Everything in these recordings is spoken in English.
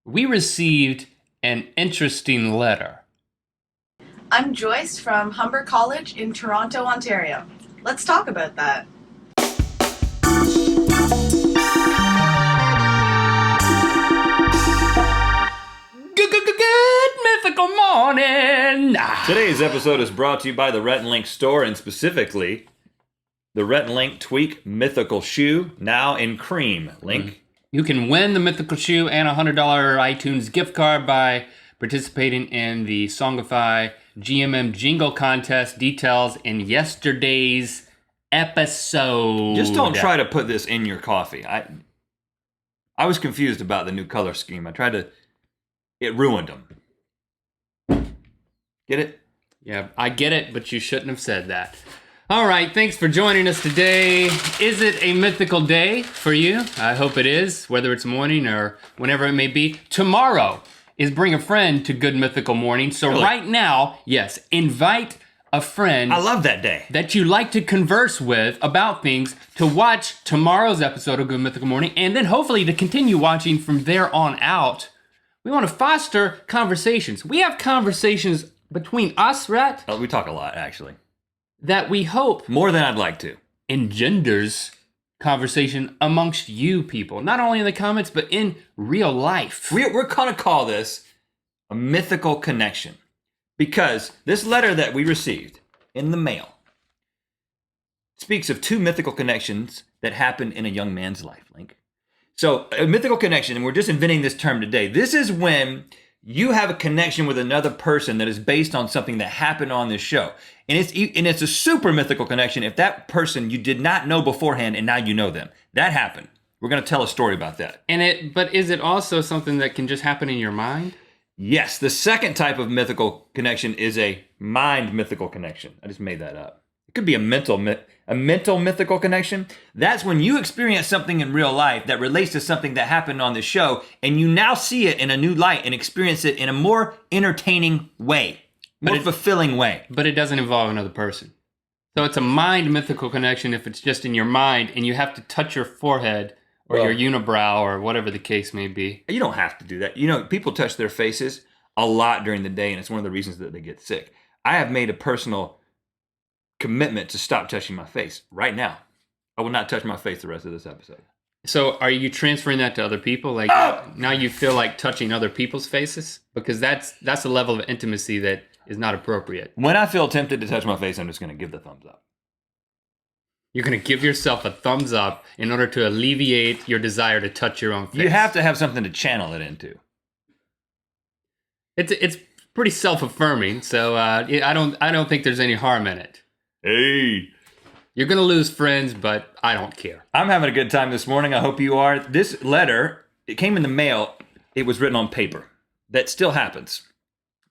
we received an interesting letter. I'm Joyce from Humber College in Toronto, Ontario. Let's talk about that. Good mythical morning. Today's episode is brought to you by the Rhett and Link store, and specifically the Rhett and Link Tweak Mythical Shoe, now in cream. Link? You can win the mythical shoe and a $100 iTunes gift card by participating in the Songify GMM Jingle contest. Details in yesterday's episode. Just don't try to put this in your coffee. I was confused about the new color scheme. It ruined them. Get it? Yeah, I get it, but you shouldn't have said that. All right, thanks for joining us today. Is it a mythical day for you? I hope it is, whether it's morning or whenever it may be. Tomorrow is Bring a Friend to Good Mythical Morning. So Really? Right now, yes, invite a friend I love that day. that you like to converse with about things to watch tomorrow's episode of Good Mythical Morning, and then hopefully to continue watching from there on out. We want to foster conversations. We have conversations between us, Rhett, We talk a lot, actually. that we hope More than I'd like to. engenders conversation amongst you people, not only in the comments, but in real life. We're going to call this a mythical connection, because this letter that we received in the mail speaks of two mythical connections that happened in a young man's life, Link. So a mythical connection, and we're just inventing this term today. This is when you have a connection with another person that is based on something that happened on this show. And it's a super mythical connection if that person you did not know beforehand and now you know them. That happened. We're going to tell a story about that. But is it also something that can just happen in your mind? Yes, the second type of mythical connection is a mind mythical connection. I just made that up. It could be a mental mythical connection. That's when you experience something in real life that relates to something that happened on the show, and you now see it in a new light and experience it in a more entertaining way, more fulfilling way. But it doesn't involve another person. So it's a mind mythical connection if it's just in your mind and you have to touch your forehead or your unibrow or whatever the case may be. You don't have to do that. You know, people touch their faces a lot during the day, and it's one of the reasons that they get sick. I have made a personal commitment to stop touching my face right now. I will not touch my face the rest of this episode. So are you transferring that to other people? Like now you feel like touching other people's faces? Because that's a level of intimacy that is not appropriate. When I feel tempted to touch my face, I'm just going to give the thumbs up. You're going to give yourself a thumbs up in order to alleviate your desire to touch your own face. You have to have something to channel it into. It's pretty self-affirming, so I don't think there's any harm in it. Hey. You're going to lose friends, but I don't care. I'm having a good time this morning. I hope you are. This letter, it came in the mail. It was written on paper. That still happens.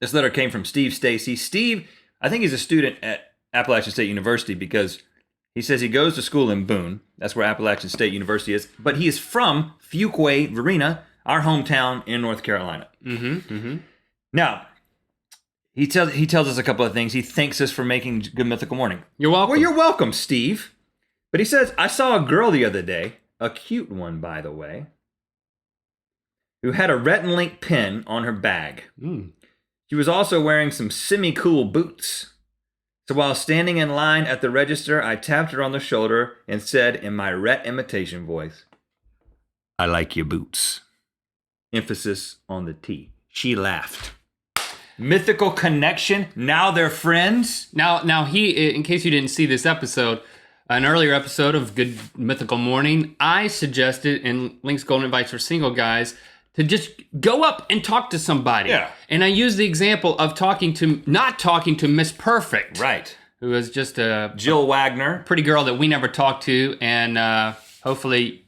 This letter came from Steve Stacy. Steve, I think he's a student at Appalachian State University because he says he goes to school in Boone. That's where Appalachian State University is. But he is from Fuquay, Varina, our hometown in North Carolina. Now, he tells us a couple of things. He thanks us for making Good Mythical Morning. You're welcome. Well, you're welcome, Steve. But he says, I saw a girl the other day, a cute one, by the way, who had a Rhett and Link pin on her bag. She was also wearing some semi-cool boots. So while standing in line at the register, I tapped her on the shoulder and said in my Rhett imitation voice, I like your boots. Emphasis on the T. She laughed. Mythical connection. Now they're friends. Now he, in case you didn't see this episode, an earlier episode of Good Mythical Morning, I suggested in Link's Golden Advice for Single Guys to just go up and talk to somebody. Yeah. And I used the example of not talking to Miss Perfect. Right. Who was just a Jill Wagner. pretty girl that we never talked to. And hopefully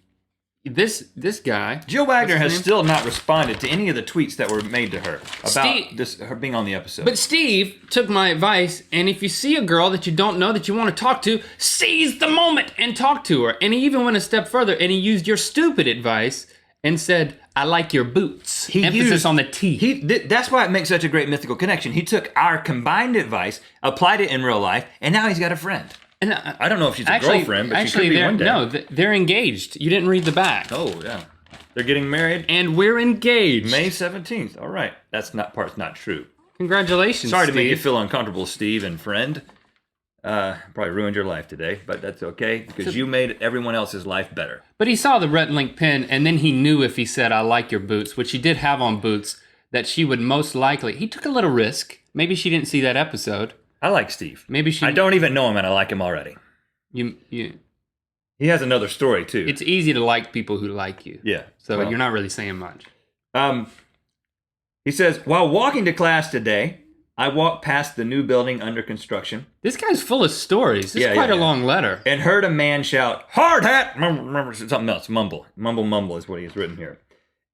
this guy... Jill Wagner what's his has name? still not responded to any of the tweets that were made to her about Steve- her being on the episode. But Steve took my advice, and if you see a girl that you don't know that you want to talk to, seize the moment and talk to her. And he even went a step further, and he used your stupid advice and said, I like your boots. Emphasis on the T. That's why it makes such a great mythical connection. He took our combined advice, applied it in real life, and now he's got a friend. And I don't know if she's a girlfriend, but she could be one day. No, they're engaged. You didn't read the back. Oh, yeah. They're getting married. And we're engaged. May 17th. All right. Part's not true. Congratulations, Sorry Steve. to make you feel uncomfortable, Steve and friend. Probably ruined your life today, but that's okay because you made everyone else's life better. But he saw the Rhett and Link pin, and then he knew if he said, I like your boots, which he did have on boots, that she would most likely... He took a little risk. Maybe she didn't see that episode. I like Steve. Maybe she... I don't even know him, and I like him already. He has another story, too. It's easy to like people who like you. Yeah. So you're not really saying much. He says, while walking to class today, I walked past the new building under construction. This guy's full of stories. This is quite a long letter. And heard a man shout, hard hat! Remember something else. Mumble. Mumble is what he has written here.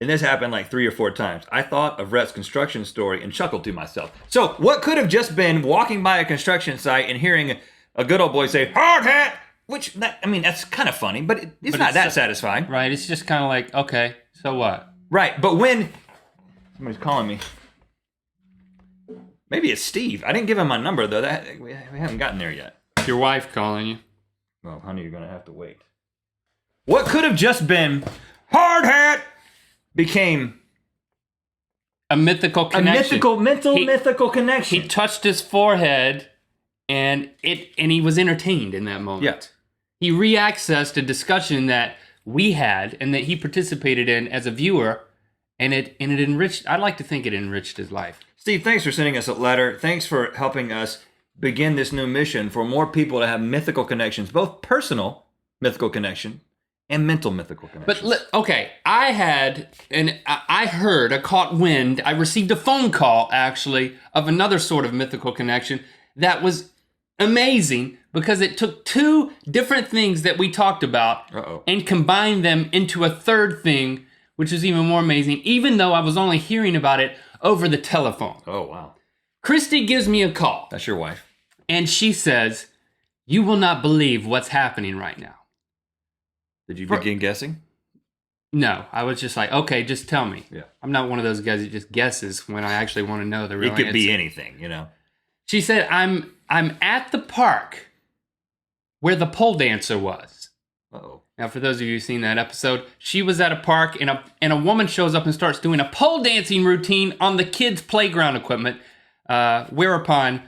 And this happened like 3 or 4 times. I thought of Rhett's construction story and chuckled to myself. So what could have just been walking by a construction site and hearing a good old boy say, hard hat! Which, that's kind of funny, but it's not that satisfying. Right, it's just kind of like, okay, so what? Right, but when... Somebody's calling me. Maybe it's Steve. I didn't give him my number, though. We haven't gotten there yet. It's your wife calling you. Well, honey, you're going to have to wait. What could have just been hard hat became... A mythical connection. Mythical connection. He touched his forehead, and he was entertained in that moment. Yeah. He re-accessed a discussion that we had and that he participated in as a viewer, and it enriched... I'd like to think it enriched his life. Steve, thanks for sending us a letter. Thanks for helping us begin this new mission for more people to have mythical connections, both personal mythical connection and mental mythical connection. But, okay, I caught wind, I received a phone call, actually, of another sort of mythical connection that was amazing because it took 2 different things that we talked about and combined them into a third thing, which is even more amazing, even though I was only hearing about it over the telephone. Oh, wow. Christy gives me a call. That's your wife. And she says, you will not believe what's happening right now. Did you begin guessing? No, I was just like, okay, just tell me. Yeah. I'm not one of those guys that just guesses when I actually want to know the real answer. It could be anything, you know. She said, I'm at the park where the pole dancer was. Uh-oh. Now, for those of you who've seen that episode, she was at a park and a woman shows up and starts doing a pole dancing routine on the kids' playground equipment, whereupon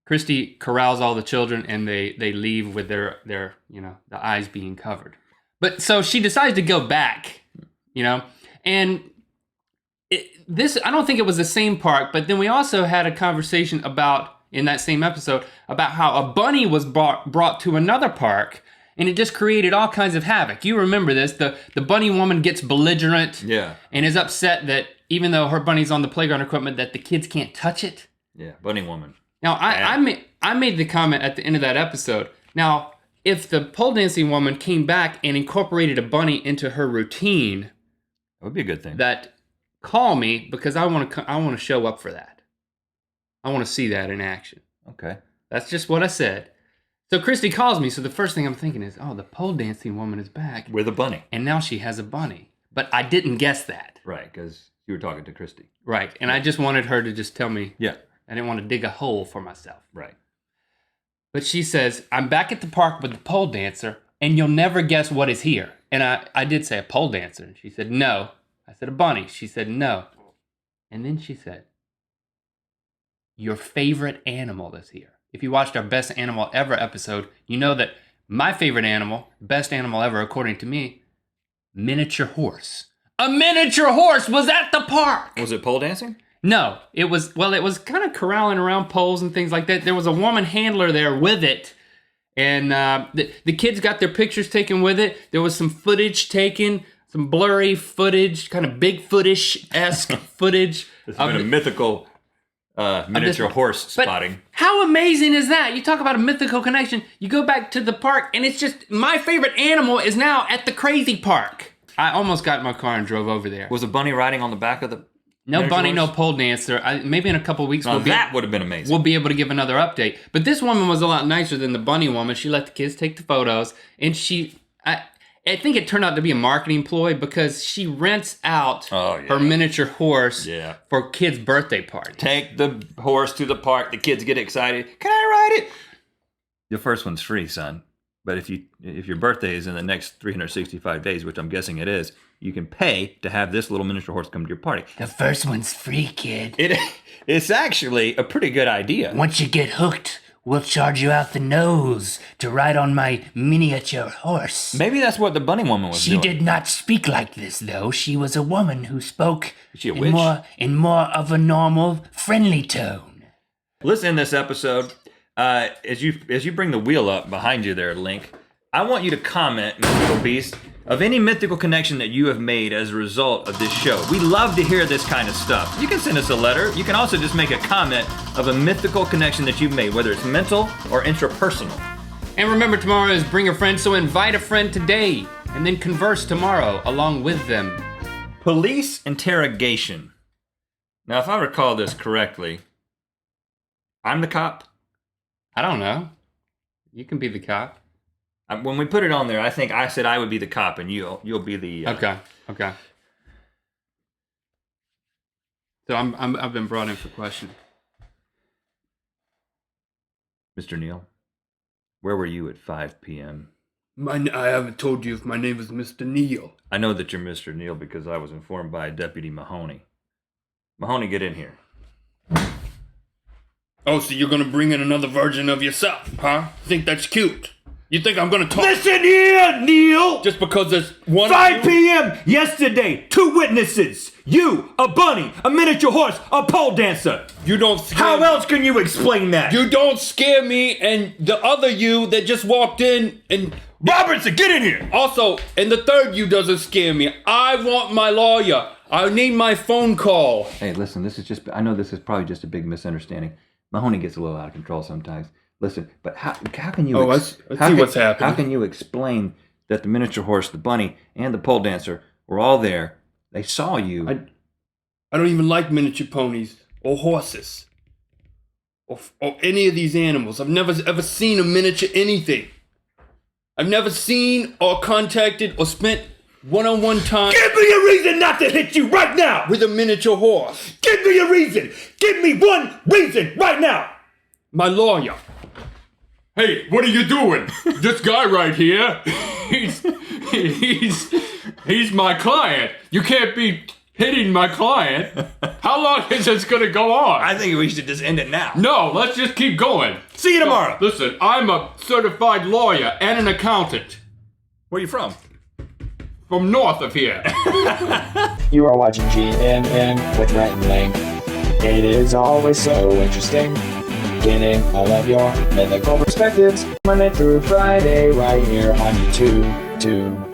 Christy corrals all the children and they leave with their the eyes being covered. But so she decides to go back, and I don't think it was the same park, but then we also had a conversation in that same episode about how a bunny was brought to another park. And it just created all kinds of havoc. You remember this. The bunny woman gets belligerent and is upset that even though her bunny's on the playground equipment, that the kids can't touch it. Yeah, bunny woman. Now, I made the comment at the end of that episode. Now, if the pole dancing woman came back and incorporated a bunny into her routine... That would be a good thing. Call me because I want to show up for that. I want to see that in action. Okay. That's just what I said. So Christy calls me, so the first thing I'm thinking is, the pole dancing woman is back. With a bunny. And now she has a bunny. But I didn't guess that. Right, because you were talking to Christy. Right, and I just wanted her to just tell me. Yeah. I didn't want to dig a hole for myself. Right. But she says, I'm back at the park with the pole dancer, and you'll never guess what is here. And I did say a pole dancer, and she said, no. I said, a bunny. She said, no. And then she said, your favorite animal is here. If you watched our Best Animal Ever episode, you know that my favorite animal, best animal ever according to me, miniature horse. A miniature horse was at the park! Was it pole dancing? No, it was kind of corralling around poles and things like that. There was a woman handler there with it, and the kids got their pictures taken with it. There was some footage taken, some blurry footage, kind of Bigfoot-ish-esque footage. It's been a mythical... miniature horse spotting. But how amazing is that? You talk about a mythical connection. You go back to the park, and it's just my favorite animal is now at the crazy park. I almost got in my car and drove over there. Was a bunny riding on the back of the? No bunny, horse? no pole dancer. Maybe in a couple of weeks that would have been amazing. We'll be able to give another update. But this woman was a lot nicer than the bunny woman. She let the kids take the photos, and I think it turned out to be a marketing ploy because she rents out her miniature horse for kids' birthday parties. Take the horse to the park. The kids get excited. Can I ride it? The first one's free, son. But if your birthday is in the next 365 days, which I'm guessing it is, you can pay to have this little miniature horse come to your party. The first one's free, kid. It's actually a pretty good idea. Once you get hooked, we'll charge you out the nose to ride on my miniature horse. Maybe that's what the bunny woman was doing. She did not speak like this, though. She was a woman who spoke Is she a witch? in more of a normal, friendly tone. Listen to this episode. As you bring the wheel up behind you there, Link, I want you to comment, Mythical Beast, of any mythical connection that you have made as a result of this show. We love to hear this kind of stuff. You can send us a letter. You can also just make a comment of a mythical connection that you've made, whether it's mental or intrapersonal. And remember, tomorrow is Bring a Friend, so invite a friend today and then converse tomorrow along with them. Police interrogation. Now, if I recall this correctly, I'm the cop. I don't know. You can be the cop. When we put it on there, I think I said I would be the cop and you'll be the... Okay. So I've been brought in for questioning. Mr. Neal, where were you at 5 p.m.? I haven't told you if my name is Mr. Neal. I know that you're Mr. Neal because I was informed by Deputy Mahoney. Mahoney, get in here. Oh, so you're gonna bring in another version of yourself, huh? Think that's cute? You think I'm gonna talk? Listen here, Neal! Just because there's one 5 p.m. yesterday, 2 witnesses. You, a bunny, a miniature horse, a pole dancer. You don't scare How me. else can you explain that? You don't scare me, and the other you that just walked in and... Robertson, get in here! Also, and the third you doesn't scare me. I want my lawyer. I need my phone call. Hey, listen, I know this is probably just a big misunderstanding. Mahoney gets a little out of control sometimes. Listen, but how can you... I see what's happening. How can you explain that the miniature horse, the bunny, and the pole dancer were all there? They saw you. I don't even like miniature ponies or horses or any of these animals. I've never ever seen a miniature anything. I've never seen or contacted or spent one-on-one time... Give me a reason not to hit you right now! ...with a miniature horse. Give me a reason! Give me one reason right now! My lawyer. Hey, what are you doing? This guy right here, he's my client. You can't be hitting my client. How long is this gonna go on? I think we should just end it now. No, let's just keep going. See you tomorrow. Listen, I'm a certified lawyer and an accountant. Where are you from? From north of here. You are watching GMM with Rhett and Link. It is always so interesting getting all of your mythical perspectives Monday through Friday right here on YouTube.